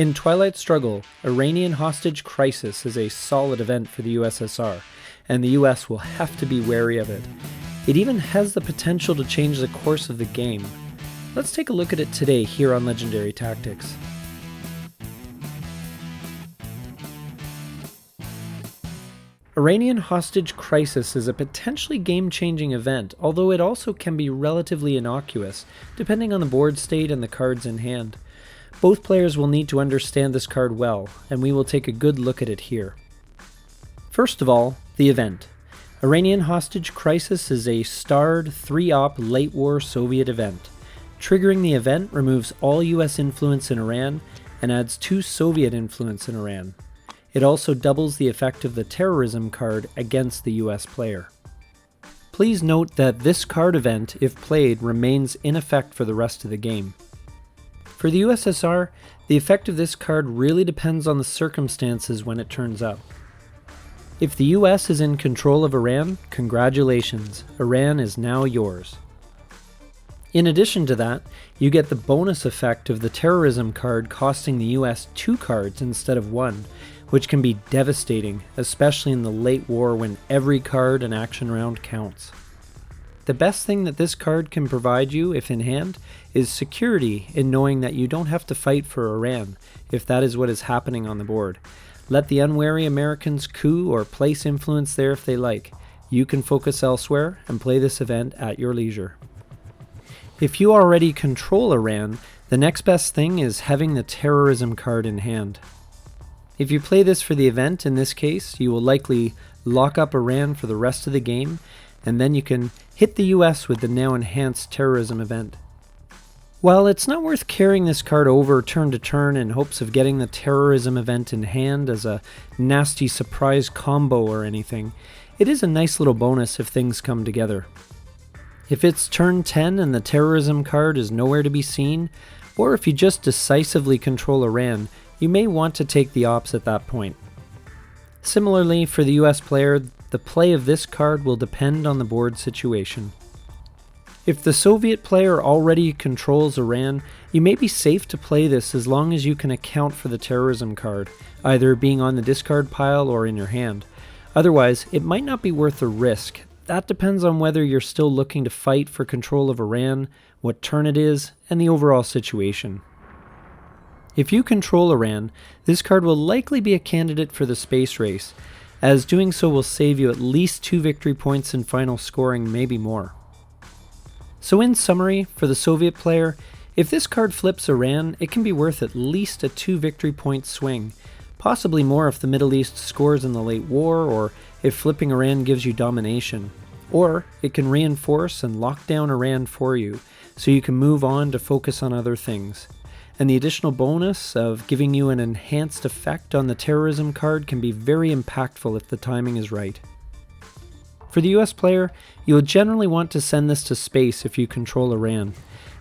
In Twilight Struggle, Iranian Hostage Crisis is a solid event for the USSR, and the US will have to be wary of it. It even has the potential to change the course of the game. Let's take a look at it today here on Legendary Tactics. Iranian Hostage Crisis is a potentially game-changing event, although it also can be relatively innocuous, depending on the board state and the cards in hand. Both players will need to understand this card well, and we will take a good look at it here. First of all, the event. Iranian Hostage Crisis is a starred 3-op late war Soviet event. Triggering the event removes all US influence in Iran and adds 2 Soviet influence in Iran. It also doubles the effect of the terrorism card against the US player. Please note that this card event, if played, remains in effect for the rest of the game. For the USSR, the effect of this card really depends on the circumstances when it turns up. If the US is in control of Iran, congratulations, Iran is now yours. In addition to that, you get the bonus effect of the terrorism card costing the US 2 cards instead of 1, which can be devastating, especially in the late war when every card and action round counts. The best thing that this card can provide you, if in hand, is security in knowing that you don't have to fight for Iran, if that is what is happening on the board. Let the unwary Americans coup or place influence there if they like. You can focus elsewhere and play this event at your leisure. If you already control Iran, the next best thing is having the terrorism card in hand. If you play this for the event, in this case, you will likely lock up Iran for the rest of the game, and then you can hit the US with the now enhanced terrorism event. While it's not worth carrying this card over turn to turn in hopes of getting the terrorism event in hand as a nasty surprise combo or anything, it is a nice little bonus if things come together. If it's turn 10 and the terrorism card is nowhere to be seen, or if you just decisively control Iran, you may want to take the ops at that point. Similarly, for the US player, the play of this card will depend on the board situation. If the Soviet player already controls Iran, you may be safe to play this as long as you can account for the terrorism card, either being on the discard pile or in your hand. Otherwise, it might not be worth the risk. That depends on whether you're still looking to fight for control of Iran, what turn it is, and the overall situation. If you control Iran, this card will likely be a candidate for the space race, as doing so will save you at least 2 victory points in final scoring, maybe more. So in summary, for the Soviet player, if this card flips Iran, it can be worth at least a 2 victory point swing, possibly more if the Middle East scores in the late war, or if flipping Iran gives you domination. Or it can reinforce and lock down Iran for you, so you can move on to focus on other things. And the additional bonus of giving you an enhanced effect on the terrorism card can be very impactful if the timing is right. For the US player, you will generally want to send this to space if you control Iran.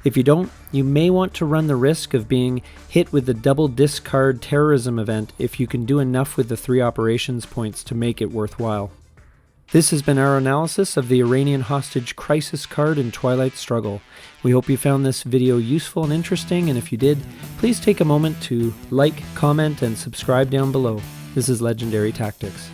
If you don't, you may want to run the risk of being hit with the double discard terrorism event if you can do enough with the 3 operations points to make it worthwhile. This has been our analysis of the Iranian Hostage Crisis card in Twilight Struggle. We hope you found this video useful and interesting, and if you did, please take a moment to like, comment, and subscribe down below. This is Legendary Tactics.